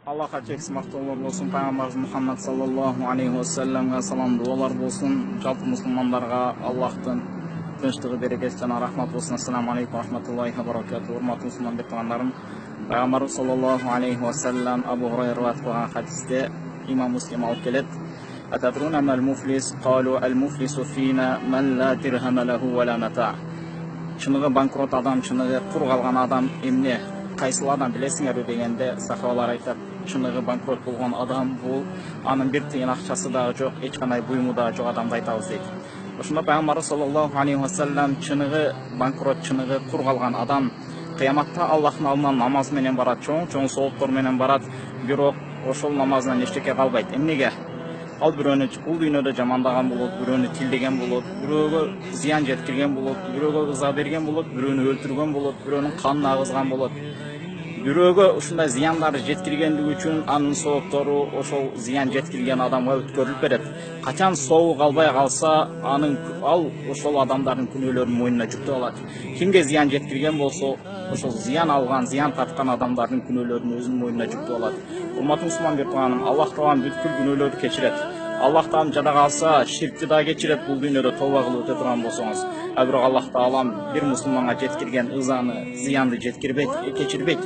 Allah'a çek sımaqtollar olsun, Peygamberimiz Muhammed sallallahu aleyhi ve sellem'e salam dualar olsun, жалпы Müslümanlarga Allah'tan tinçlığı, bereketçana rahmat olsun. Assalamu aleykum ve rahmetullahi ve berekatuhu. Hurmatlı Müslüman bettanlarım, Peygamberimiz sallallahu aleyhi ve sellem Abu Hurayra rivayet kılgan hadiste İmam Müslim alıp kelet. Atadruna mel muflis? Qalu el muflisu fina men la dirham lehu ve la mata'. Чыныгы банкрот адам, чыныгы кур калган адам эмне? Кайсыл адам билесиңерби дегенде сахабалар айтат, чыныгы банкрот болгон адам бул анын бир тыйын акчасы дагы жок, эч кандай буюму дагы жок адамды айтабыз дейт. Ошондо Пайгамбарыбыз саллаллаху алейхи ва саллям чыныгы банкрот, чыныгы кур калган адам кыяматта Аллахтын алдына намаз менен барат, чоң сооптор менен барат, бирок ошол намазынан эчтеке калбайт. Эмнеге? Ал бирөөнү бул дүйнөдө жамандаган болот, бирөөнү тилдеген болот, бирөөгө зыян жеткирген болот, бирөөгө ыза берген болот, бирөөнү өлтүргөн болот, бирөөнүн канын агызган болот. Бирөөгө ушундай зыяндарды жеткиргендиги үчүн анын сооптору ошол зыян жеткирген адамга өткөрүлүп берет. Качан сообу калбай калса, ал ошол адамдардын күнөөлөрүн мойнуна жүктөп алат. Кимге зыян жеткирген болсо, ошол зыян алган, зыян тарткан адамдардын күнөөлөрүн өзүнүн мойнуна жүктөп алат. Урматтуу мусулман бетаным, Аллах таалам бүткүл күнөөлөрдү кечирет. Аллах таалам жада калса, ширкти да кечирет бул дүйнөдө тооба кылып өтө турган болсоңуз. Бирок Аллах таалам бир мусулманга жеткирген ызаны, зыянды жеткирбейт, кечирбейт.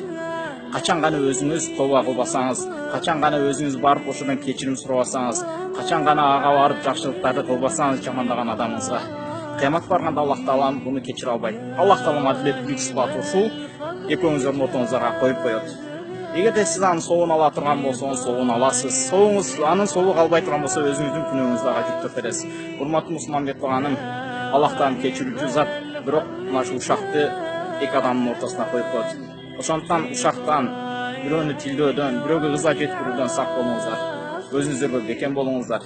Качан гана өзүңүз тооба кылбасаңыз, качан гана өзүңүз барып ошодон кечирим сурабасаңыз, качан гана ага барып жакшылыктарды кылбасаңыз жамандаган адамыңызга, кыямат барганда Аллах таалам буну кечире албайт. Аллах таалам адилеттүүлүк сыпаты ушул экөөңүздөрдүн отуңуздарга коюп коет. Эгерде сиз анын сообун ала турган болсоңуз, сообун аласыз. Анын сообу калбай турган болсо, өзүңүздүн күнөөңүздү дагы жүктөп бересиз. Урматтуу мусулман бетаным, Аллах таалам кечирүүчү зат, бирок мына ушул ушакты эки адамдын ортосуна коюп коет. Ошондуктан ушактан, бирөөнү тилдөөдөн, бирөөгө ыза жеткирүүдөн сак болуңуздар. Өзүңүздөргө бекем болуңуздар.